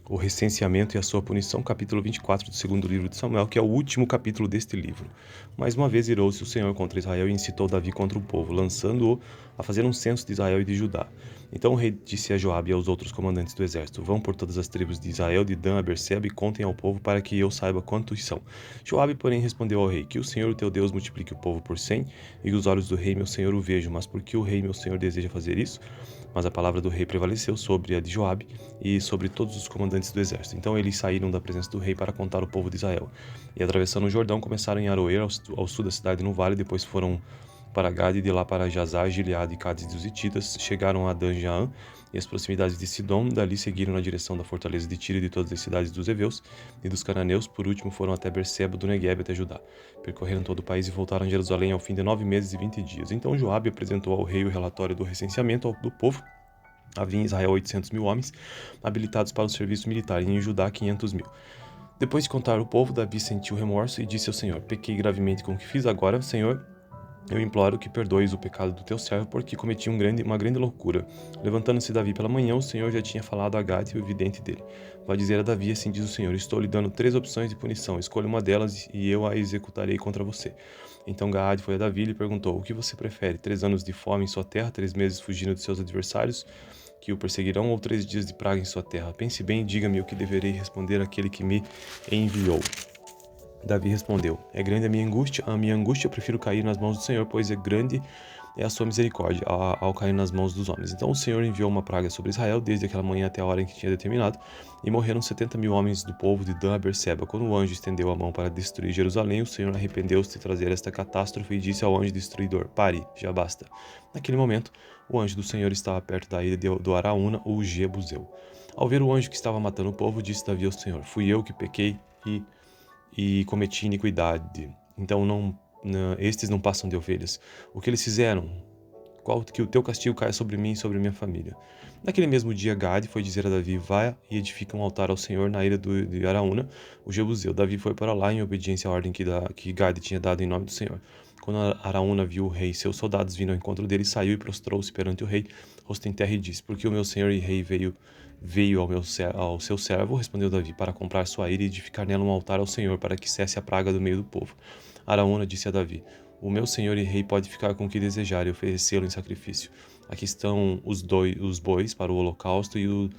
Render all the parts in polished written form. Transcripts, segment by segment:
O recenseamento e a sua punição, capítulo 24 do segundo livro de Samuel, que é o último capítulo deste livro. Mais uma vez irou-se o Senhor contra Israel e incitou Davi contra o povo, lançando-o a fazer um censo de Israel e de Judá. Então o rei disse a Joabe e aos outros comandantes do exército: Vão por todas as tribos de Israel, de Dan a Berseba, e contem ao povo para que eu saiba quantos são. Joabe, porém, respondeu ao rei: Que o Senhor, o teu Deus, multiplique o povo por 100, e que os olhos do rei, meu senhor, o vejam. Mas por que o rei, meu senhor, deseja fazer isso? Mas a palavra do rei prevaleceu sobre a de Joabe e sobre todos os comandantes do exército. Então eles saíram da presença do rei para contar o povo de Israel. E atravessando o Jordão, começaram em Aroer, ao sul da cidade no vale, depois foram para Gade, de lá para Jazar, Gileade e Cádiz dos Hititas, chegaram a Dan-Jaã e as proximidades de Sidom, dali seguiram na direção da fortaleza de Tiro e de todas as cidades dos heveus e dos cananeus, por último foram até Berseba, do Neguebe até Judá. Percorreram todo o país e voltaram a Jerusalém ao fim de 9 meses e 20 dias. Então Joabe apresentou ao rei o relatório do recenseamento do povo. Havia em Israel 800 mil homens habilitados para o serviço militar e em Judá 500 mil. Depois de contar o povo, Davi sentiu remorso e disse ao Senhor: Pequei gravemente com o que fiz agora, Senhor. Eu imploro que perdoes o pecado do teu servo, porque cometi uma grande loucura. Levantando-se Davi pela manhã, o Senhor já tinha falado a Gade, o vidente dele. Vai dizer a Davi: Assim diz o Senhor: Estou lhe dando 3 opções de punição. Escolha uma delas e eu a executarei contra você. Então Gade foi a Davi e lhe perguntou: O que você prefere? 3 anos de fome em sua terra, 3 meses fugindo de seus adversários que o perseguirão, ou 3 dias de praga em sua terra? Pense bem e diga-me o que deverei responder àquele que me enviou. Davi respondeu: É grande a minha angústia, eu prefiro cair nas mãos do Senhor, pois é grande é a sua misericórdia ao cair nas mãos dos homens. Então o Senhor enviou uma praga sobre Israel desde aquela manhã até a hora em que tinha determinado, e morreram 70 mil homens do povo de Dan a Berseba. Quando o anjo estendeu a mão para destruir Jerusalém, o Senhor arrependeu-se de trazer esta catástrofe e disse ao anjo destruidor: Pare, já basta. Naquele momento, o anjo do Senhor estava perto da ilha do Araúna, o Jebuseu. Ao ver o anjo que estava matando o povo, disse Davi ao Senhor: Fui eu que pequei e cometi iniquidade. Então estes não passam de ovelhas. O que eles fizeram? Que o teu castigo caia sobre mim e sobre minha família. Naquele mesmo dia, Gade foi dizer a Davi: Vá e edifica um altar ao Senhor na ilha de Araúna, o Jebuseu. Davi foi para lá em obediência à ordem que Gade tinha dado em nome do Senhor. Quando Araúna viu o rei e seus soldados vindo ao encontro dele, saiu e prostrou-se perante o rei, rosto em terra, e disse: Porque o meu senhor e rei veio ao seu servo, respondeu Davi, para comprar sua ira e edificar nela um altar ao Senhor, para que cesse a praga do meio do povo. Araúna disse a Davi: O meu senhor e rei pode ficar com o que desejar e oferecê-lo em sacrifício. Aqui estão os bois para o holocausto e o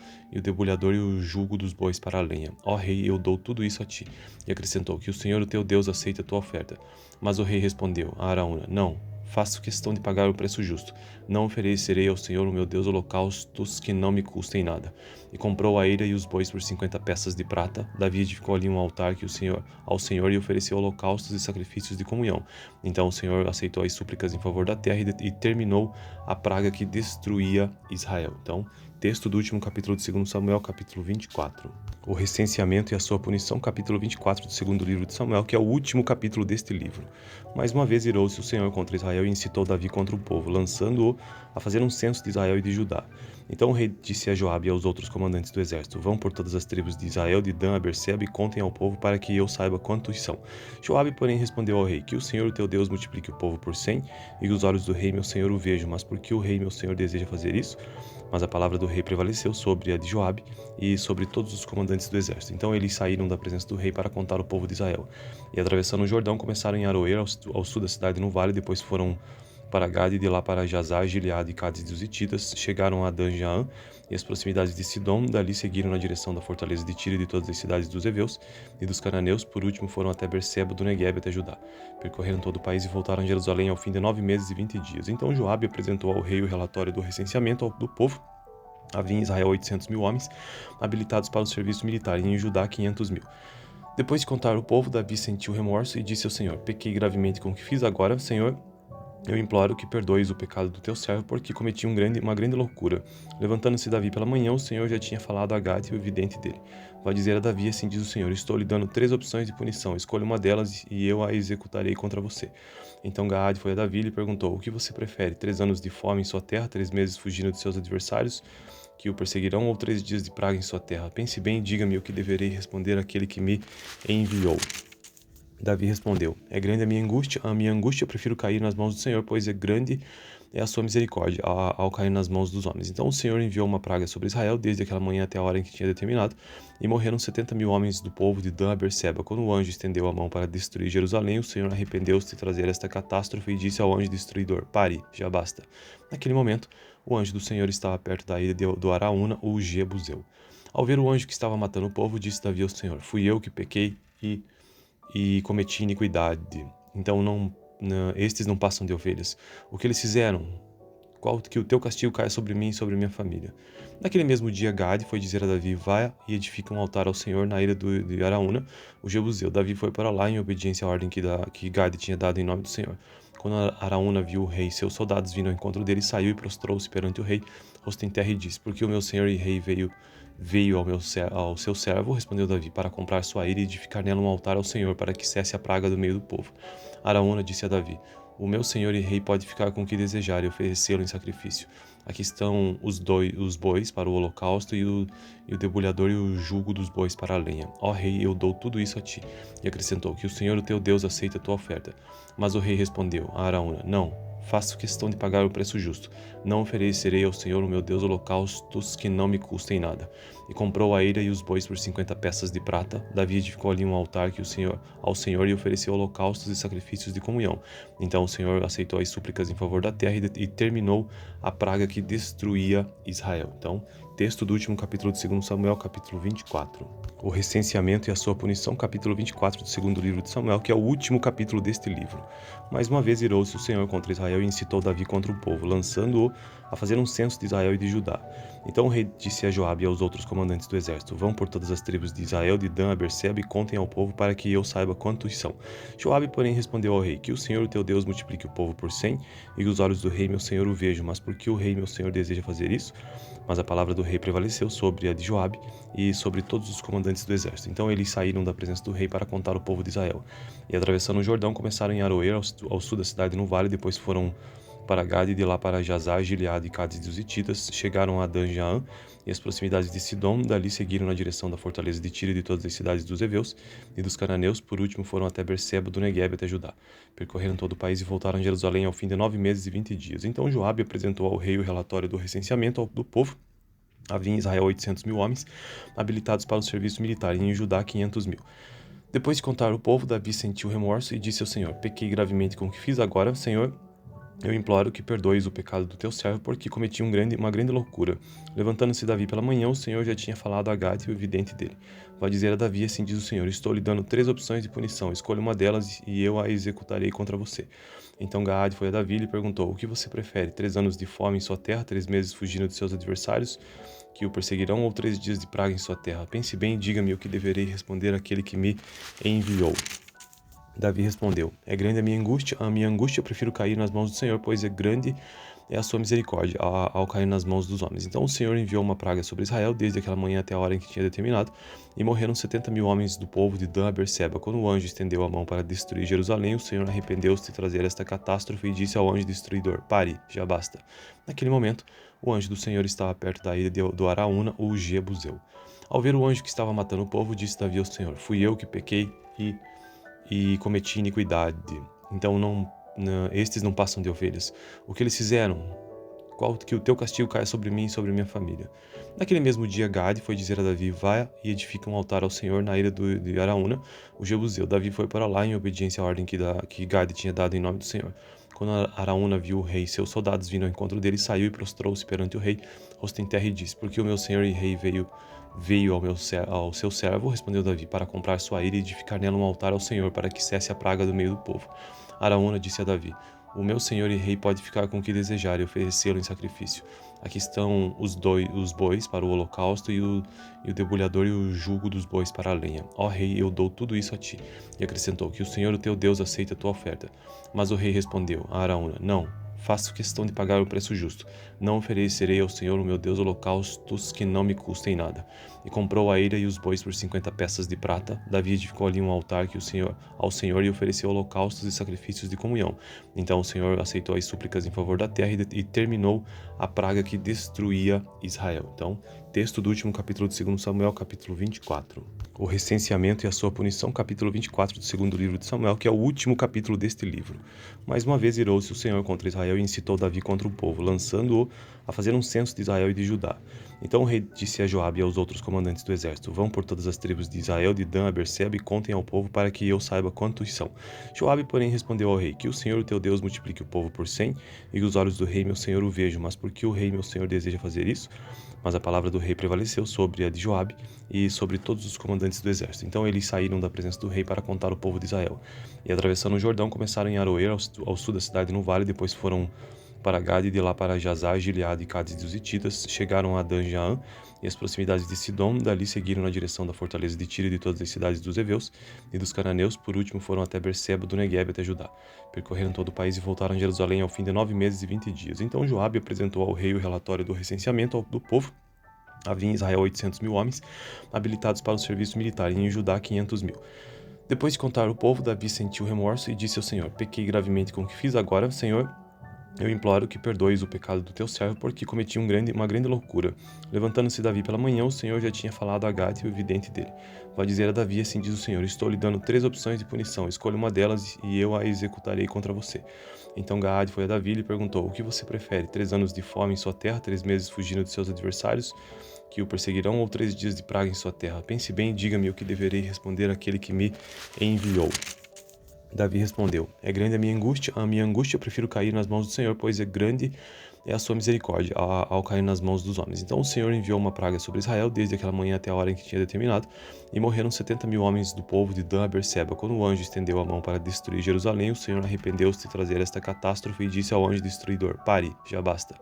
debulhador e o jugo dos bois para a lenha. Ó rei, eu dou tudo isso a ti. E acrescentou: Que o Senhor, o teu Deus, aceite a tua oferta. Mas o rei respondeu a Araúna: Não, faço questão de pagar o preço justo. Não oferecerei ao Senhor, o meu Deus, holocaustos que não me custem nada. E comprou a eira e os bois por 50 peças de prata. Davi edificou ali um altar ao Senhor e ofereceu holocaustos e sacrifícios de comunhão. Então o Senhor aceitou as súplicas em favor da terra e terminou a praga que destruía Israel. Então, texto do último capítulo de 2 Samuel, capítulo 24. O recenseamento e a sua punição, capítulo 24 do segundo livro de Samuel, que é o último capítulo deste livro. Mais uma vez irou-se o Senhor contra Israel e incitou Davi contra o povo, lançando-o a fazer um censo de Israel e de Judá. Então o rei disse a Joabe e aos outros comandantes do exército: Vão por todas as tribos de Israel, de Dan a Berseba, e contem ao povo para que eu saiba quantos são. Joabe, porém, respondeu ao rei: Que o Senhor, o teu Deus, multiplique o povo por 100, e que os olhos do rei, meu senhor, o vejam. Mas por que o rei, meu senhor, deseja fazer isso? Mas a palavra do rei prevaleceu sobre a de Joabe e sobre todos os comandantes do exército. Então eles saíram da presença do rei para contar o povo de Israel. E atravessando o Jordão, começaram em Aroer, ao sul da cidade no vale, depois foram para Gade, e de lá para Jazar, Gileade e Cádiz dos Hititas, chegaram a Dan-Jaã e as proximidades de Sidom, dali seguiram na direção da fortaleza de Tiro e de todas as cidades dos heveus e dos cananeus, por último foram até Berseba, do Neguebe até Judá. Percorreram todo o país e voltaram a Jerusalém ao fim de 9 meses e 20 dias. Então Joabe apresentou ao rei o relatório do recenseamento do povo. Havia em Israel 800 mil homens habilitados para o serviço militar e em Judá 500 mil. Depois de contar o povo, Davi sentiu remorso e disse ao Senhor: Pequei gravemente com o que fiz agora, Senhor. Eu imploro que perdoes o pecado do teu servo, porque cometi uma grande loucura. Levantando-se Davi pela manhã, o Senhor já tinha falado a Gade, o vidente dele. Vai dizer a Davi: Assim diz o Senhor: Estou lhe dando 3 opções de punição. Escolha uma delas e eu a executarei contra você. Então Gade foi a Davi e lhe perguntou: O que você prefere? 3 anos de fome em sua terra, 3 meses fugindo de seus adversários que o perseguirão, ou 3 dias de praga em sua terra? Pense bem e diga-me o que deverei responder àquele que me enviou. Davi respondeu: É grande a minha angústia, eu prefiro cair nas mãos do Senhor, pois é grande é a sua misericórdia ao cair nas mãos dos homens. Então o Senhor enviou uma praga sobre Israel desde aquela manhã até a hora em que tinha determinado, e morreram 70.000 homens do povo de Dan a Berseba. Quando o anjo estendeu a mão para destruir Jerusalém, o Senhor arrependeu-se de trazer esta catástrofe e disse ao anjo destruidor: Pare, já basta. Naquele momento, o anjo do Senhor estava perto da ilha do Araúna, o Jebuseu. Ao ver o anjo que estava matando o povo, disse Davi ao Senhor: Fui eu que pequei e cometi iniquidade. Então estes não passam de ovelhas. O que eles fizeram? Que o teu castigo caia sobre mim e sobre minha família. Naquele mesmo dia, Gade foi dizer a Davi: Vá e edifica um altar ao Senhor na ilha de Araúna, o Jebuseu. Davi foi para lá em obediência à ordem que Gade tinha dado em nome do Senhor. Quando Araúna viu o rei e seus soldados vindo ao encontro dele, saiu e prostrou-se perante o rei, rosto em terra, e disse: Porque o meu senhor e rei veio ao seu servo, respondeu Davi, para comprar sua ilha e edificar nela um altar ao Senhor, para que cesse a praga do meio do povo. Araúna disse a Davi: O meu senhor e rei pode ficar com o que desejar e oferecê-lo em sacrifício. Aqui estão os bois para o holocausto e o debulhador e o jugo dos bois para a lenha. Ó rei, eu dou tudo isso a ti. E acrescentou: Que o Senhor, o teu Deus, aceite a tua oferta. Mas o rei respondeu a Araúna: Não, faço questão de pagar o preço justo. Não oferecerei ao Senhor, o meu Deus, holocaustos que não me custem nada. E comprou a ilha e os bois por 50 peças de prata. Davi edificou ali um altar ao Senhor e ofereceu holocaustos e sacrifícios de comunhão. Então o Senhor aceitou as súplicas em favor da terra e terminou a praga que destruía Israel. Então, texto do último capítulo de 2 Samuel, capítulo 24. O recenseamento e a sua punição, capítulo 24 do segundo livro de Samuel, que é o último capítulo deste livro. Mais uma vez irou-se o Senhor contra Israel e incitou Davi contra o povo, lançando-o a fazer um censo de Israel e de Judá. Então o rei disse a Joabe e aos outros comandantes do exército: Vão por todas as tribos de Israel, de Dan a Berseba, e contem ao povo para que eu saiba quantos são. Joabe, porém, respondeu ao rei: Que o Senhor, o teu Deus, multiplique o povo por 100, e que os olhos do rei, meu senhor, o vejam. Mas por que o rei, meu senhor, deseja fazer isso? Mas a palavra do rei prevaleceu sobre a de Joabe e sobre todos os comandantes do exército. Então eles saíram da presença do rei para contar o povo de Israel. E atravessando o Jordão, começaram em Aroer, ao sul da cidade, no vale, depois foram para Gade, de lá para Jazar, Gileade e Cádiz dos Hititas, chegaram a Dan-Jaã e as proximidades de Sidom, dali seguiram na direção da fortaleza de Tiro e de todas as cidades dos heveus e dos cananeus, por último foram até Berseba, do Neguebe até Judá. Percorreram todo o país e voltaram a Jerusalém ao fim de 9 meses e 20 dias. Então Joabe apresentou ao rei o relatório do recenseamento do povo. Havia em Israel 800.000 homens habilitados para o serviço militar e em Judá 500.000. Depois de contar o povo, Davi sentiu remorso e disse ao Senhor: Pequei gravemente com o que fiz agora, Senhor. Eu imploro que perdoes o pecado do teu servo, porque cometi uma grande loucura. Levantando-se Davi pela manhã, o Senhor já tinha falado a Gade, o vidente dele. Vai dizer a Davi: Assim diz o Senhor: Estou lhe dando 3 opções de punição. Escolha uma delas e eu a executarei contra você. Então Gade foi a Davi e lhe perguntou: O que você prefere? 3 anos de fome em sua terra, 3 meses fugindo de seus adversários que o perseguirão, ou 3 dias de praga em sua terra? Pense bem e diga-me o que deverei responder àquele que me enviou. Davi respondeu: É grande a minha angústia eu prefiro cair nas mãos do Senhor, pois é grande é a sua misericórdia ao cair nas mãos dos homens. Então o Senhor enviou uma praga sobre Israel desde aquela manhã até a hora em que tinha determinado, e morreram 70.000 homens do povo de Dan a Berseba. Quando o anjo estendeu a mão para destruir Jerusalém, o Senhor arrependeu-se de trazer esta catástrofe e disse ao anjo destruidor: Pare, já basta. Naquele momento, o anjo do Senhor estava perto da ilha do Araúna, o Jebuseu. Ao ver o anjo que estava matando o povo, disse Davi ao Senhor: Fui eu que pequei e cometi iniquidade. Então estes não passam de ovelhas. O que eles fizeram? Que o teu castigo caia sobre mim e sobre minha família. Naquele mesmo dia, Gade foi dizer a Davi: Vá e edifica um altar ao Senhor na ilha de Araúna, o Jebuseu. Davi foi para lá em obediência à ordem que Gade tinha dado em nome do Senhor. Quando Araúna viu o rei e seus soldados vindo ao encontro dele, saiu e prostrou-se perante o rei, rosto em terra, e disse: Porque o meu senhor e rei veio ao seu servo, respondeu Davi, para comprar sua ilha e edificar nela um altar ao Senhor, para que cesse a praga do meio do povo. Araúna disse a Davi: O meu senhor e rei pode ficar com o que desejar e oferecê-lo em sacrifício. Aqui estão os bois para o holocausto e o debulhador e o jugo dos bois para a lenha. Ó rei, eu dou tudo isso a ti. E acrescentou: Que o Senhor, o teu Deus, aceite a tua oferta. Mas o rei respondeu a Araúna: Não, faço questão de pagar o preço justo. Não oferecerei ao Senhor, o meu Deus, holocaustos que não me custem nada. E comprou a ilha e os bois por 50 peças de prata. Davi edificou ali um altar ao Senhor e ofereceu holocaustos e sacrifícios de comunhão. Então o Senhor aceitou as súplicas em favor da terra e terminou a praga que destruía Israel. Então, texto do último capítulo de 2 Samuel, capítulo 24. O recenseamento e a sua punição, capítulo 24 do segundo livro de Samuel, que é o último capítulo deste livro. Mais uma vez irou-se o Senhor contra Israel e incitou Davi contra o povo, lançando-o a fazer um censo de Israel e de Judá. Então o rei disse a Joabe e aos outros comandantes do exército: Vão por todas as tribos de Israel, de Dan a Berseba, e contem ao povo para que eu saiba quantos são. Joabe, porém, respondeu ao rei: Que o Senhor, o teu Deus, multiplique o povo por 100, e que os olhos do rei, meu senhor, o vejam. Mas por que o rei, meu senhor, deseja fazer isso? Mas a palavra do rei prevaleceu sobre a de Joabe e sobre todos os comandantes do exército. Então eles saíram da presença do rei para contar o povo de Israel. E atravessando o Jordão, começaram em Aroer, ao sul da cidade no vale, depois foram para Gade, de lá para Jazar, Gileade e Cádiz dos Hititas, chegaram a Dan-Jaã e as proximidades de Sidom, dali seguiram na direção da fortaleza de Tiro e de todas as cidades dos heveus e dos cananeus, por último foram até Berseba, do Neguebe até Judá. Percorreram todo o país e voltaram a Jerusalém ao fim de 9 meses e 20 dias. Então Joabe apresentou ao rei o relatório do recenseamento do povo. Havia em Israel 800.000 homens, habilitados para o serviço militar, e em Judá 500.000. Depois de contar o povo, Davi sentiu remorso e disse ao Senhor: Pequei gravemente com o que fiz agora, Senhor. Eu imploro que perdoes o pecado do teu servo, porque cometi uma grande loucura. Levantando-se Davi pela manhã, o Senhor já tinha falado a Gade e o vidente dele. Vai dizer a Davi: assim diz o Senhor: Estou lhe dando 3 opções de punição. Escolha uma delas e eu a executarei contra você. Então Gade foi a Davi e lhe perguntou: O que você prefere? 3 anos de fome em sua terra, 3 meses fugindo de seus adversários que o perseguirão, ou 3 dias de praga em sua terra? Pense bem e diga-me o que deverei responder àquele que me enviou. Davi respondeu: É grande a minha angústia eu prefiro cair nas mãos do Senhor, pois é grande é a sua misericórdia ao cair nas mãos dos homens. Então o Senhor enviou uma praga sobre Israel desde aquela manhã até a hora em que tinha determinado, e morreram 70.000 homens do povo de Dan a Berseba. Quando o anjo estendeu a mão para destruir Jerusalém, o Senhor arrependeu-se de trazer esta catástrofe e disse ao anjo destruidor: Pare, já basta.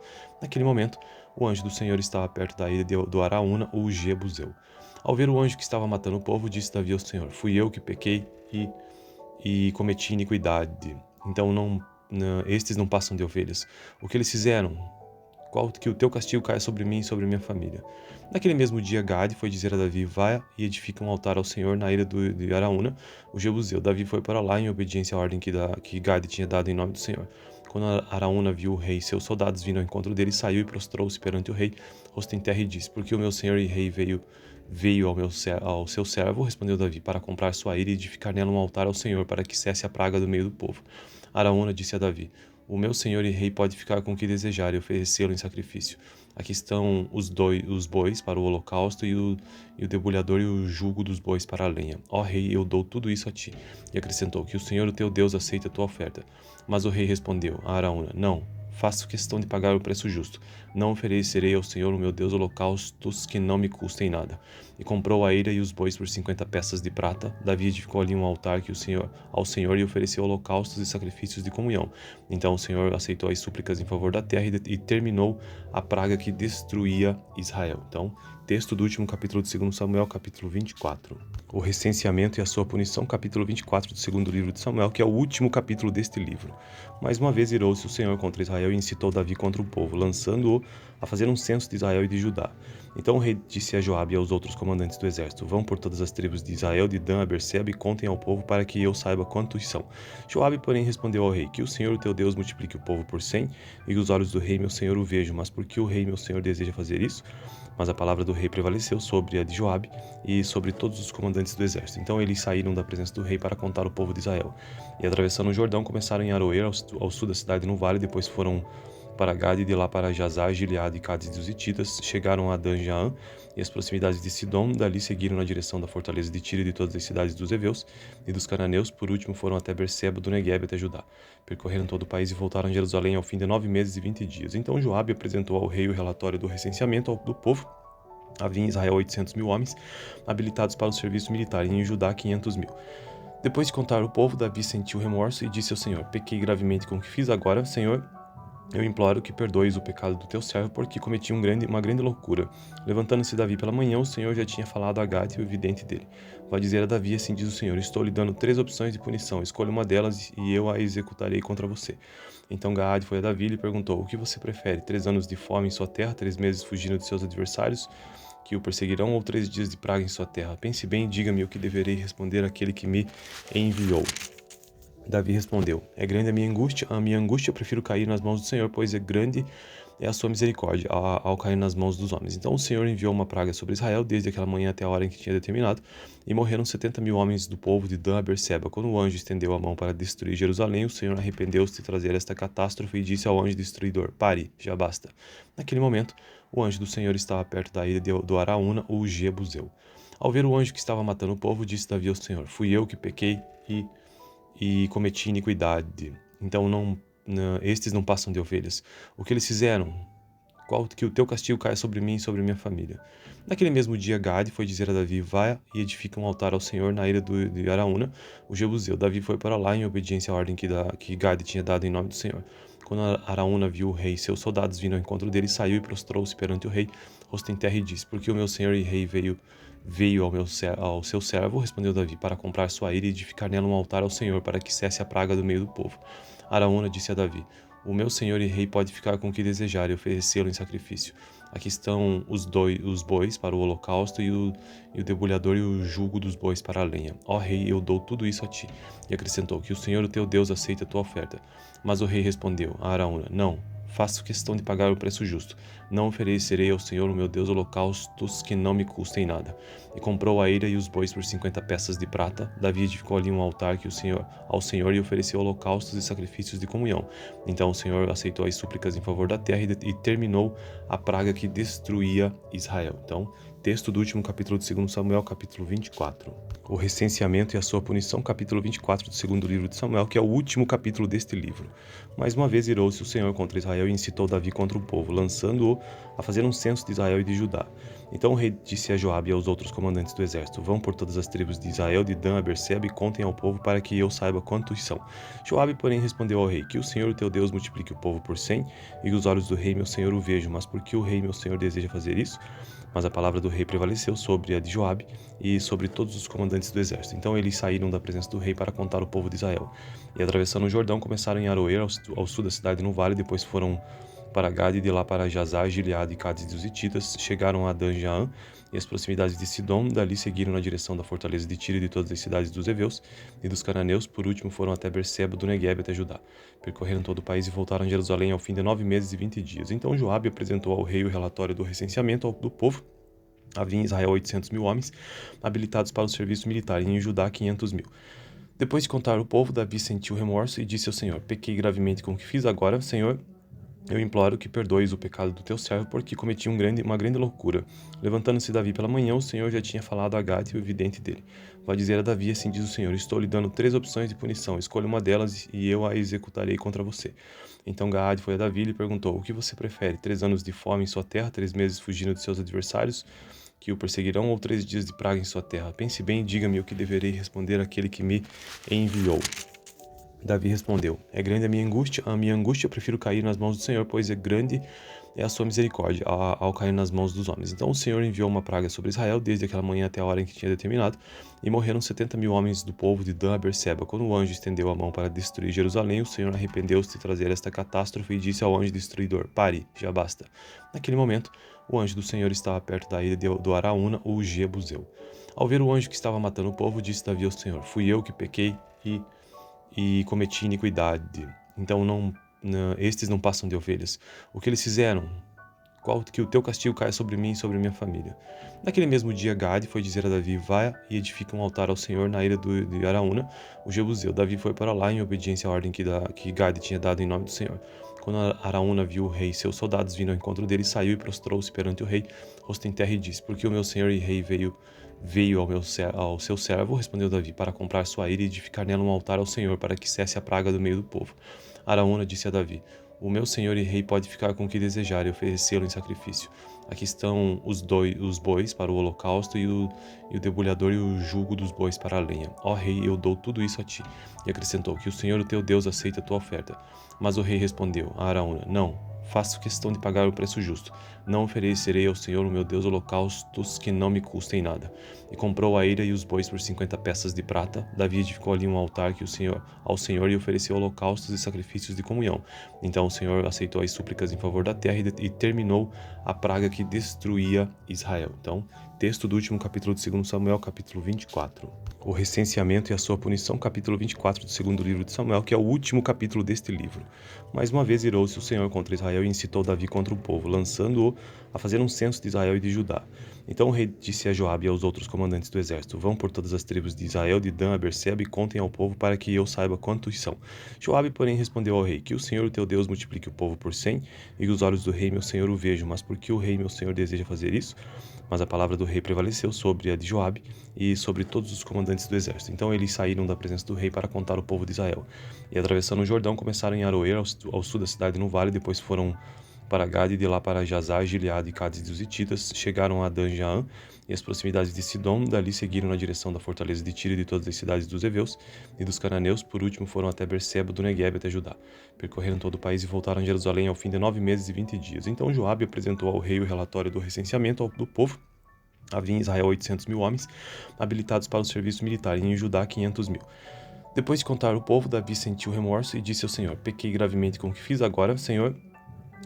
Naquele momento, o anjo do Senhor estava perto da ilha do Araúna, ou Jebuseu. Ao ver o anjo que estava matando o povo, disse Davi ao Senhor: Fui eu que pequei e cometi iniquidade. Então estes não passam de ovelhas. O que eles fizeram? Que o teu castigo caia sobre mim e sobre minha família. Naquele mesmo dia, Gade foi dizer a Davi: Vá e edifica um altar ao Senhor na ilha de Araúna, o Jebuseu. Davi foi para lá em obediência à ordem que Gade tinha dado em nome do Senhor. Quando Araúna viu o rei e seus soldados vindo ao encontro dele, saiu e prostrou-se perante o rei, rosto em terra, e disse: Porque o meu senhor e rei veio ao seu servo, respondeu Davi, para comprar sua ira e edificar nela um altar ao Senhor, para que cesse a praga do meio do povo. Araúna disse a Davi: O meu senhor e rei pode ficar com o que desejar e oferecê-lo em sacrifício. Aqui estão os bois para o holocausto e o debulhador e o jugo dos bois para a lenha. Ó rei, eu dou tudo isso a ti. E acrescentou: Que o Senhor, o teu Deus, aceite a tua oferta. Mas o rei respondeu a Araúna: Não, faço questão de pagar o preço justo. Não oferecerei ao Senhor, o meu Deus, holocaustos que não me custem nada. E comprou a eira e os bois por 50 peças de prata. Davi edificou ali um altar ao Senhor e ofereceu holocaustos e sacrifícios de comunhão. Então o Senhor aceitou as súplicas em favor da terra e terminou a praga que destruía Israel. Então, texto do último capítulo de 2 Samuel, capítulo 24. O recenseamento e a sua punição, capítulo 24 do segundo livro de Samuel, que é o último capítulo deste livro. Mais uma vez irou-se o Senhor contra Israel e incitou Davi contra o povo, lançando-o a fazer um censo de Israel e de Judá. Então o rei disse a Joabe e aos outros comandantes do exército: Vão por todas as tribos de Israel, de Dan a Berseba, e contem ao povo para que eu saiba quantos são. Joabe, porém, respondeu ao rei: Que o Senhor, o teu Deus, multiplique o povo por 100, e que os olhos do rei, meu senhor, o vejam. Mas por que o rei, meu senhor, deseja fazer isso? Mas a palavra do rei prevaleceu sobre a de Joabe e sobre todos os comandantes do exército. Então eles saíram da presença do rei para contar o povo de Israel. E atravessando o Jordão, começaram em Aroer, ao sul da cidade no vale, depois foram para Gade, de lá para Jazar, Gileade e Cádiz dos Hititas, chegaram a Dan-Jaã e as proximidades de Sidom, dali seguiram na direção da fortaleza de Tiro e de todas as cidades dos heveus e dos cananeus, por último foram até Berseba, do Neguebe até Judá. Percorreram todo o país e voltaram a Jerusalém ao fim de 9 meses e 20 dias. Então Joabe apresentou ao rei o relatório do recenseamento do povo. Havia em Israel 800.000 homens, habilitados para o serviço militar, e em Judá 500.000. Depois de contar o povo, Davi sentiu remorso e disse ao Senhor: Pequei gravemente com o que fiz agora, Senhor. Eu imploro que perdoes o pecado do teu servo, porque cometi uma grande loucura. Levantando-se Davi pela manhã, o Senhor já tinha falado a Gade e o vidente dele. Vai dizer a Davi: assim diz o Senhor: Estou lhe dando 3 opções de punição. Escolha uma delas e eu a executarei contra você. Então Gade foi a Davi e lhe perguntou: O que você prefere? 3 anos de fome em sua terra, 3 meses fugindo de seus adversários que o perseguirão, ou 3 dias de praga em sua terra? Pense bem e diga-me o que deverei responder àquele que me enviou. Davi respondeu: É grande a minha angústia eu prefiro cair nas mãos do Senhor, pois é grande é a sua misericórdia ao cair nas mãos dos homens. Então o Senhor enviou uma praga sobre Israel desde aquela manhã até a hora em que tinha determinado, e morreram 70.000 homens do povo de Dan a Berseba. Quando o anjo estendeu a mão para destruir Jerusalém, o Senhor arrependeu-se de trazer esta catástrofe e disse ao anjo destruidor: Pare, já basta. Naquele momento, o anjo do Senhor estava perto da ilha do Araúna, o Jebuseu. Ao ver o anjo que estava matando o povo, disse Davi ao Senhor: Fui eu que pequei e cometi iniquidade. Então estes não passam de ovelhas. O que eles fizeram? Que o teu castigo caia sobre mim e sobre minha família. Naquele mesmo dia, Gade foi dizer a Davi: Vai e edifica um altar ao Senhor na ilha de Araúna, o Jebuseu. Davi foi para lá em obediência à ordem que Gade tinha dado em nome do Senhor. Quando Araúna viu o rei e seus soldados vindo ao encontro dele, saiu e prostrou-se perante o rei, rosto em terra, e disse: Porque o meu senhor e rei veio ao seu servo, respondeu Davi, para comprar sua ira e edificar nela um altar ao Senhor, para que cesse a praga do meio do povo. Araúna disse a Davi: O meu senhor e rei pode ficar com o que desejar e oferecê-lo em sacrifício. Aqui estão os bois para o holocausto e o debulhador e o jugo dos bois para a lenha. Ó rei, eu dou tudo isso a ti. E acrescentou: Que o Senhor, o teu Deus, aceite a tua oferta. Mas o rei respondeu a Araúna: Não, faço questão de pagar o preço justo. Não oferecerei ao Senhor, o meu Deus, holocaustos que não me custem nada. E comprou a eira e os bois por 50 peças de prata. Davi edificou ali um altar ao Senhor e ofereceu holocaustos e sacrifícios de comunhão. Então o Senhor aceitou as súplicas em favor da terra e terminou a praga que destruía Israel. Então, texto do último capítulo de 2 Samuel, capítulo 24. O recenseamento e a sua punição, capítulo 24 do segundo livro de Samuel, que é o último capítulo deste livro. Mais uma vez irou-se o Senhor contra Israel e incitou Davi contra o povo, lançando-o a fazer um censo de Israel e de Judá. Então o rei disse a Joabe e aos outros comandantes do exército: Vão por todas as tribos de Israel, de Dan a Berseba, e contem ao povo para que eu saiba quantos são. Joabe, porém, respondeu ao rei: Que o Senhor, o teu Deus, multiplique o povo por 100, e que os olhos do rei, meu senhor, o vejam. Mas por que o rei, meu senhor, deseja fazer isso? Mas a palavra do rei prevaleceu sobre a de Joabe e sobre todos os comandantes do exército. Então eles saíram da presença do rei para contar o povo de Israel. E atravessando o Jordão, começaram em Aroer, ao sul da cidade no vale, depois foram para Gade, de lá para Jazar, Gileade e Cádiz dos Hititas, chegaram a Dan-Jaã e as proximidades de Sidom, dali seguiram na direção da fortaleza de Tiro e de todas as cidades dos heveus e dos cananeus, por último foram até Berseba, do Neguebe até Judá. Percorreram todo o país e voltaram a Jerusalém ao fim de 9 meses e 20 dias. Então Joabe apresentou ao rei o relatório do recenseamento do povo. Havia em Israel 800.000 homens habilitados para o serviço militar e em Judá 500.000. Depois de contar o povo, Davi sentiu remorso e disse ao Senhor: Pequei gravemente com o que fiz agora, Senhor. Eu imploro que perdoes o pecado do teu servo, porque cometi uma grande loucura. Levantando-se Davi pela manhã, o Senhor já tinha falado a Gade, o vidente dele. Vai dizer a Davi: Assim diz o Senhor: Estou lhe dando 3 opções de punição. Escolha uma delas e eu a executarei contra você. Então Gade foi a Davi e lhe perguntou: O que você prefere? 3 anos de fome em sua terra, 3 meses fugindo de seus adversários que o perseguirão, ou 3 dias de praga em sua terra? Pense bem e diga-me o que deverei responder àquele que me enviou. Davi respondeu: É grande a minha angústia, eu prefiro cair nas mãos do Senhor, pois é grande é a sua misericórdia ao cair nas mãos dos homens. Então o Senhor enviou uma praga sobre Israel desde aquela manhã até a hora em que tinha determinado, e morreram 70.000 homens do povo de Dan a Berseba. Quando o anjo estendeu a mão para destruir Jerusalém, o Senhor arrependeu-se de trazer esta catástrofe e disse ao anjo destruidor: Pare, já basta. Naquele momento, o anjo do Senhor estava perto da ilha do Araúna, o Jebuseu. Ao ver o anjo que estava matando o povo, disse Davi ao Senhor: Fui eu que pequei e cometi iniquidade. Então estes não passam de ovelhas. O que eles fizeram? Que o teu castigo caia sobre mim e sobre minha família. Naquele mesmo dia, Gade foi dizer a Davi: Vai e edifica um altar ao Senhor na ilha de Araúna, o Jebuseu. Davi foi para lá em obediência à ordem que Gade tinha dado em nome do Senhor. Quando Araúna viu o rei e seus soldados vindo ao encontro dele, saiu e prostrou-se perante o rei, rosto em terra, e disse: Porque o meu senhor e rei veio ao seu servo, respondeu Davi, para comprar sua ira e edificar nela um altar ao Senhor, para que cesse a praga do meio do povo. Araúna disse a Davi: O meu senhor e rei pode ficar com o que desejar e oferecê-lo em sacrifício. Aqui estão os bois para o holocausto e o debulhador e o jugo dos bois para a lenha. Ó rei, eu dou tudo isso a ti. E acrescentou: Que o Senhor, o teu Deus, aceite a tua oferta. Mas o rei respondeu a Araúna: Não, faço questão de pagar o preço justo. Não oferecerei ao Senhor, o meu Deus, holocaustos que não me custem nada. E comprou a eira e os bois por 50 peças de prata. Davi edificou ali um altar ao Senhor e ofereceu holocaustos e sacrifícios de comunhão. Então o Senhor aceitou as súplicas em favor da terra e terminou a praga que destruía Israel. Então, Texto do último capítulo de 2 Samuel, capítulo 24. O recenseamento e a sua punição, capítulo 24 do segundo livro de Samuel, que é o último capítulo deste livro. Mais uma vez irou-se o Senhor contra Israel e incitou Davi contra o povo, lançando-o a fazer um censo de Israel e de Judá. Então o rei disse a Joabe e aos outros comandantes do exército: Vão por todas as tribos de Israel, de Dan a Berseba, e contem ao povo para que eu saiba quantos são. Joabe, porém, respondeu ao rei: Que o Senhor, o teu Deus, multiplique o povo por 100, e que os olhos do rei, meu senhor, o vejam. Mas por que o rei, meu senhor, deseja fazer isso? Mas a palavra do rei prevaleceu sobre a de Joabe e sobre todos os comandantes do exército. Então eles saíram da presença do rei para contar o povo de Israel. E atravessando o Jordão, começaram em Aroer, ao sul da cidade no vale, depois foram para Gade, e de lá para Jazar, Gileade e Cádiz dos Hititas, chegaram a Dan-Jaã e as proximidades de Sidom, dali seguiram na direção da fortaleza de Tiro e de todas as cidades dos heveus e dos cananeus, por último foram até Berseba, do Neguebe até Judá. Percorreram todo o país e voltaram a Jerusalém ao fim de 9 meses e 20 dias. Então Joabe apresentou ao rei o relatório do recenseamento do povo. Havia em Israel 800.000 homens, habilitados para o serviço militar, e em Judá 500.000. Depois de contar o povo, Davi sentiu remorso e disse ao Senhor: Pequei gravemente com o que fiz agora, Senhor.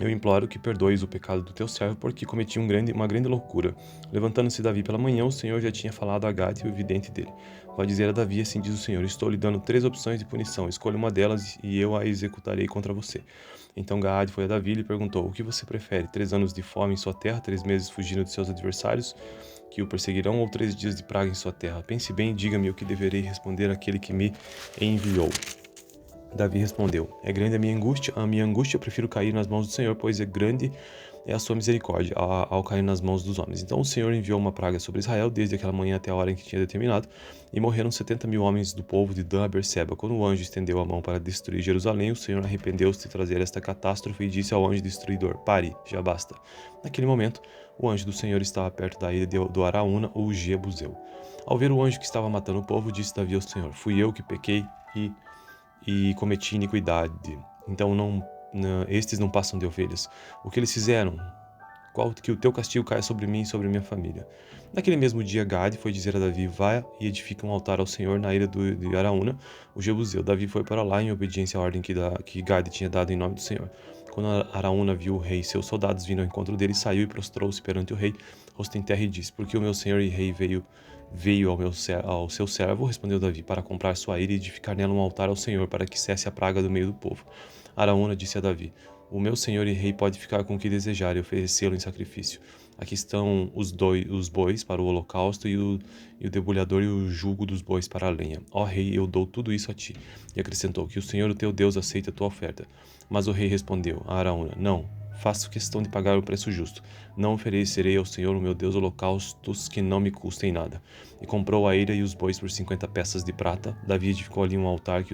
Eu imploro que perdoes o pecado do teu servo, porque cometi uma grande loucura. Levantando-se Davi pela manhã, o Senhor já tinha falado a Gade, o vidente dele. Vai dizer a Davi: Assim diz o Senhor: Estou lhe dando 3 opções de punição. Escolha uma delas e eu a executarei contra você. Então Gade foi a Davi e lhe perguntou: O que você prefere? 3 anos de fome em sua terra, 3 meses fugindo de seus adversários que o perseguirão, ou 3 dias de praga em sua terra? Pense bem e diga-me o que deverei responder àquele que me enviou. Davi respondeu: É grande a minha angústia, eu prefiro cair nas mãos do Senhor, pois é grande a sua misericórdia ao cair nas mãos dos homens. Então o Senhor enviou uma praga sobre Israel desde aquela manhã até a hora em que tinha determinado, e morreram 70.000 homens do povo de Dan a Berseba. Quando o anjo estendeu a mão para destruir Jerusalém, o Senhor arrependeu-se de trazer esta catástrofe e disse ao anjo destruidor: Pare, já basta. Naquele momento, o anjo do Senhor estava perto da ilha do Araúna, ou Jebuseu. Ao ver o anjo que estava matando o povo, disse Davi ao Senhor: Fui eu que pequei e cometi iniquidade. Então estes não passam de ovelhas. O que eles fizeram? Que o teu castigo caia sobre mim e sobre minha família. Naquele mesmo dia, Gade foi dizer a Davi: Vá e edifica um altar ao Senhor na ilha de Araúna, o Jebuseu. Davi foi para lá em obediência à ordem que Gade tinha dado em nome do Senhor. Quando Araúna viu o rei e seus soldados vindo ao encontro dele, saiu e prostrou-se perante o rei, rosto em terra, e disse: Porque o meu senhor e rei veio ao seu servo, respondeu Davi, para comprar sua ilha e edificar nela um altar ao Senhor, para que cesse a praga do meio do povo. Araúna disse a Davi: O meu senhor e rei pode ficar com o que desejar e oferecê-lo em sacrifício. Aqui estão os bois para o holocausto e o debulhador e o jugo dos bois para a lenha. Ó rei, eu dou tudo isso a ti. E acrescentou: Que o Senhor, o teu Deus, aceite a tua oferta. Mas o rei respondeu a Araúna: Não, faço questão de pagar o preço justo. Não oferecerei ao Senhor, o meu Deus, holocaustos que não me custem nada. E comprou a ilha e os bois por 50 peças de prata. Davi edificou ali um altar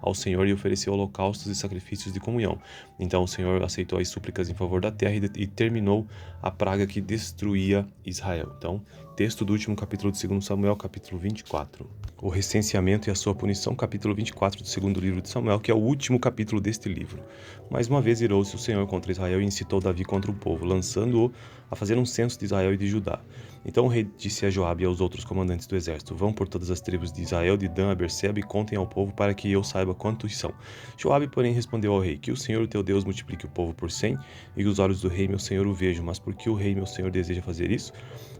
ao Senhor e ofereceu holocaustos e sacrifícios de comunhão. Então o Senhor aceitou as súplicas em favor da terra e terminou a praga que destruía Israel. Então, texto do último capítulo de 2 Samuel, capítulo 24. O recenseamento e a sua punição, capítulo 24 do segundo livro de Samuel, que é o último capítulo deste livro. Mais uma vez irou-se o Senhor contra Israel e incitou Davi contra o povo, lançando-o a fazer um censo de Israel e de Judá. Então o rei disse a Joabe e aos outros comandantes do exército: Vão por todas as tribos de Israel, de Dan a Berseba, e contem ao povo para que eu saiba quantos são. Joabe, porém, respondeu ao rei: Que o Senhor, o teu Deus, multiplique o povo por 100, e que os olhos do rei, meu senhor, o vejam. Mas por que o rei, meu senhor, deseja fazer isso?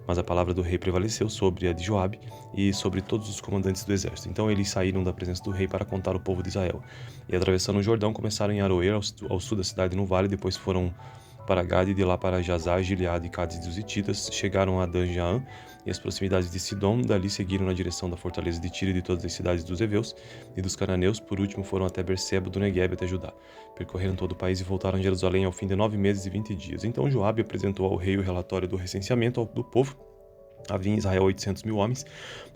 Mas a palavra do rei prevaleceu sobre a de Joabe e sobre todos os comandantes do exército. Então eles saíram da presença do rei para contar o povo de Israel. E atravessando o Jordão, começaram em Aroer, ao sul da cidade no vale, depois foram para Gade, e de lá para Jazar, Gileade e Cádiz dos Hititas, chegaram a Dan-Jaã e as proximidades de Sidom, dali seguiram na direção da fortaleza de Tiro e de todas as cidades dos heveus e dos cananeus, por último foram até Berseba, do Neguebe até Judá. Percorreram todo o país e voltaram a Jerusalém ao fim de 9 meses e 20 dias. Então Joabe apresentou ao rei o relatório do recenseamento do povo. Havia em Israel 800.000 homens,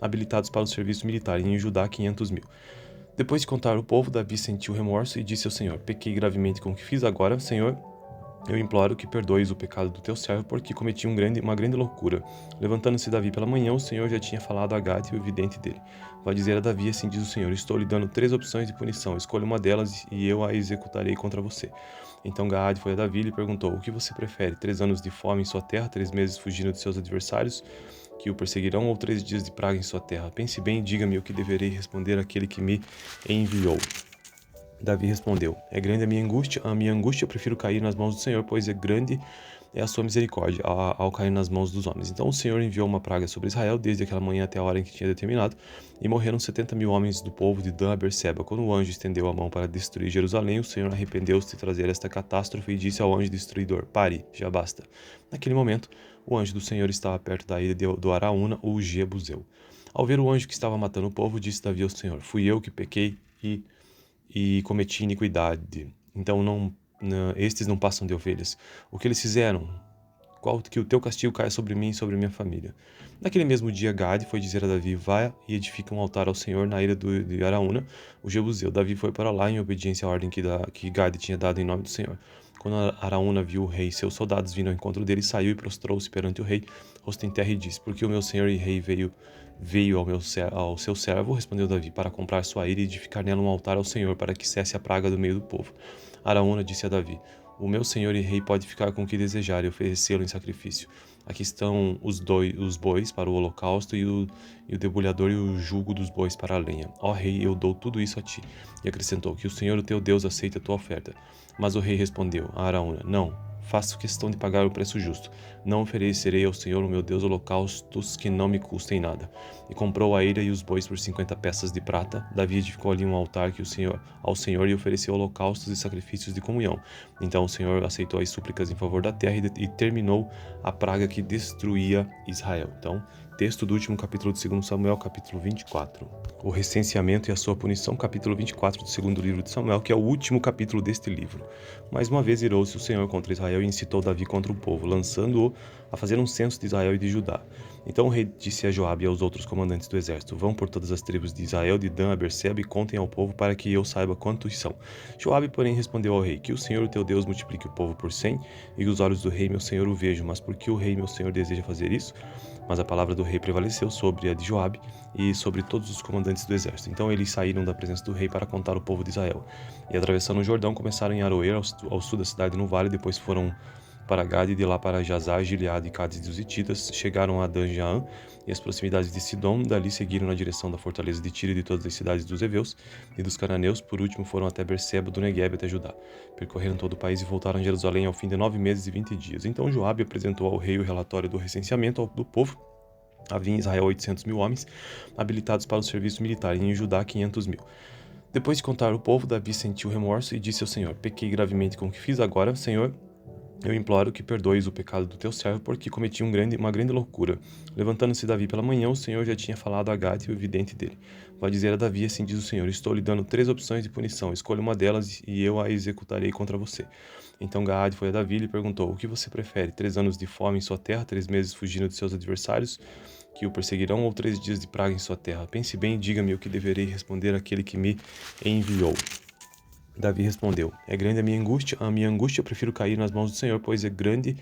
habilitados para o serviço militar, e em Judá 500.000. Depois de contar o povo, Davi sentiu remorso e disse ao Senhor: Pequei gravemente com o que fiz agora, Senhor. Eu imploro que perdoes o pecado do teu servo, porque cometi uma grande loucura. Levantando-se Davi pela manhã, o Senhor já tinha falado a Gade, o vidente dele. Vai dizer a Davi: Assim diz o Senhor: Estou lhe dando 3 opções de punição. Escolha uma delas e eu a executarei contra você. Então Gade foi a Davi e lhe perguntou: O que você prefere? 3 anos de fome em sua terra, 3 meses fugindo de seus adversários que o perseguirão, ou 3 dias de praga em sua terra? Pense bem e diga-me o que deverei responder àquele que me enviou. Davi respondeu: É grande a minha angústia, eu prefiro cair nas mãos do Senhor, pois é grande é a sua misericórdia ao cair nas mãos dos homens. Então o Senhor enviou uma praga sobre Israel desde aquela manhã até a hora em que tinha determinado, e morreram 70.000 homens do povo de Dan a Berseba. Quando o anjo estendeu a mão para destruir Jerusalém, o Senhor arrependeu-se de trazer esta catástrofe e disse ao anjo destruidor: Pare, já basta. Naquele momento, o anjo do Senhor estava perto da ilha do Araúna, o Jebuseu. Ao ver o anjo que estava matando o povo, disse Davi ao Senhor: Fui eu que pequei e cometi iniquidade. Então estes não passam de ovelhas. O que eles fizeram? Que o teu castigo caia sobre mim e sobre minha família. Naquele mesmo dia, Gade foi dizer a Davi: Vá e edifica um altar ao Senhor na ilha de Araúna, o Jebuseu. Davi foi para lá em obediência à ordem que Gade tinha dado em nome do Senhor. Quando Araúna viu o rei e seus soldados vindo ao encontro dele, saiu e prostrou-se perante o rei, rosto em terra, e disse: Porque o meu senhor e rei veio ao seu servo, respondeu Davi, para comprar sua ilha e edificar nela um altar ao Senhor, para que cesse a praga do meio do povo. Araúna disse a Davi: O meu senhor e rei pode ficar com o que desejar e oferecê-lo em sacrifício. Aqui estão os bois para o holocausto e o debulhador e o jugo dos bois para a lenha. Ó rei, eu dou tudo isso a ti. E acrescentou: Que o Senhor, o teu Deus, aceite a tua oferta. Mas o rei respondeu a Araúna: Não, faço questão de pagar o preço justo. Não oferecerei ao Senhor, o meu Deus, holocaustos que não me custem nada. E comprou a ilha e os bois por 50 peças de prata. Davi edificou ali um altar ao Senhor e ofereceu holocaustos e sacrifícios de comunhão. Então o Senhor aceitou as súplicas em favor da terra e terminou a praga que destruía Israel. Então, texto do último capítulo de 2 Samuel, capítulo 24. O recenseamento e a sua punição, capítulo 24 do segundo livro de Samuel, que é o último capítulo deste livro. Mais uma vez irou-se o Senhor contra Israel e incitou Davi contra o povo, lançando-o a fazer um censo de Israel e de Judá. Então o rei disse a Joabe e aos outros comandantes do exército: Vão por todas as tribos de Israel, de Dan a Berseba, e contem ao povo para que eu saiba quantos são. Joabe, porém, respondeu ao rei: Que o Senhor, o teu Deus, multiplique o povo por 100, e que os olhos do rei, meu senhor, o vejam. Mas por que o rei, meu senhor, deseja fazer isso? Mas a palavra do rei prevaleceu sobre a de Joabe e sobre todos os comandantes do exército. Então eles saíram da presença do rei para contar o povo de Israel. E atravessando o Jordão, começaram em Aroer, ao sul da cidade, no vale, depois foram para Gade, de lá para Jazar, Gileade e Cádiz dos Hititas, chegaram a Dan-Jaã e as proximidades de Sidom, dali seguiram na direção da fortaleza de Tiro e de todas as cidades dos heveus e dos cananeus, por último foram até Berseba, do Neguebe até Judá. Percorreram todo o país e voltaram a Jerusalém ao fim de 9 meses e 20 dias. Então Joabe apresentou ao rei o relatório do recenseamento do povo. Havia em Israel 800.000 homens habilitados para o serviço militar, e em Judá 500.000. Depois de contar o povo, Davi sentiu remorso e disse ao Senhor: Pequei gravemente com o que fiz agora, Senhor. Eu imploro que perdoes o pecado do teu servo, porque cometi uma grande loucura. Levantando-se Davi pela manhã, o Senhor já tinha falado a Gade e o vidente dele. Vai dizer a Davi: Assim diz o Senhor: Estou lhe dando 3 opções de punição. Escolha uma delas e eu a executarei contra você. Então Gade foi a Davi e lhe perguntou: O que você prefere? 3 anos de fome em sua terra, 3 meses fugindo de seus adversários que o perseguirão, ou 3 dias de praga em sua terra? Pense bem e diga-me o que deverei responder àquele que me enviou. Davi respondeu: É grande a minha angústia eu prefiro cair nas mãos do Senhor, pois é grande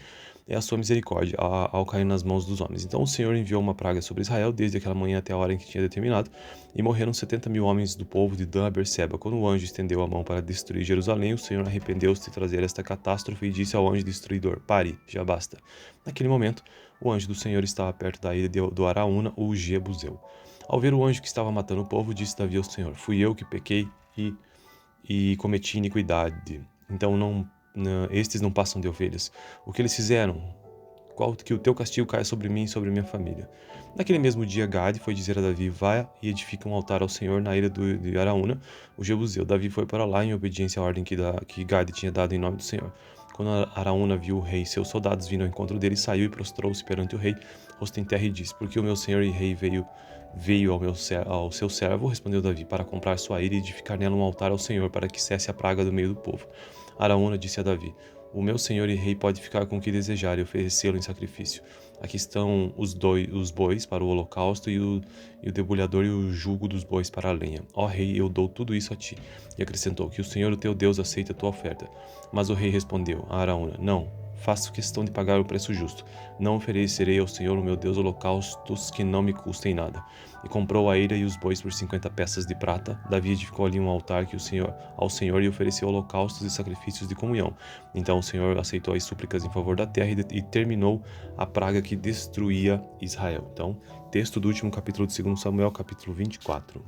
a sua misericórdia ao cair nas mãos dos homens. Então o Senhor enviou uma praga sobre Israel desde aquela manhã até a hora em que tinha determinado, e morreram 70.000 homens do povo de Dan a Berseba. Quando o anjo estendeu a mão para destruir Jerusalém, o Senhor arrependeu-se de trazer esta catástrofe e disse ao anjo destruidor: Pare, já basta. Naquele momento, o anjo do Senhor estava perto da ilha do Araúna, o Jebuseu. Ao ver o anjo que estava matando o povo, disse Davi ao Senhor: Fui eu que pequei e cometi iniquidade. Então estes não passam de ovelhas. O que eles fizeram? Que o teu castigo caia sobre mim e sobre minha família. Naquele mesmo dia, Gade foi dizer a Davi: Vá e edifica um altar ao Senhor na ilha de Araúna, o Jebuseu. Davi foi para lá em obediência à ordem que Gade tinha dado em nome do Senhor. Quando Araúna viu o rei e seus soldados vindo ao encontro dele, saiu e prostrou-se perante o rei, rosto em terra, e disse: Porque o meu senhor e rei veio ao seu servo, respondeu Davi, para comprar sua ilha e edificar nela um altar ao Senhor, para que cesse a praga do meio do povo. Araúna disse a Davi: O meu senhor e rei pode ficar com o que desejar e oferecê-lo em sacrifício. Aqui estão os bois para o holocausto e o debulhador e o jugo dos bois para a lenha. Ó rei, eu dou tudo isso a ti. E acrescentou: Que o Senhor, o teu Deus, aceite a tua oferta. Mas o rei respondeu a Araúna: Não, faço questão de pagar o preço justo. Não oferecerei ao Senhor, o meu Deus, holocaustos que não me custem nada. E comprou a ilha e os bois por 50 peças de prata. Davi edificou ali um altar ao Senhor e ofereceu holocaustos e sacrifícios de comunhão. Então o Senhor aceitou as súplicas em favor da terra e terminou a praga que destruía Israel. Então, texto do último capítulo de 2 Samuel, capítulo 24.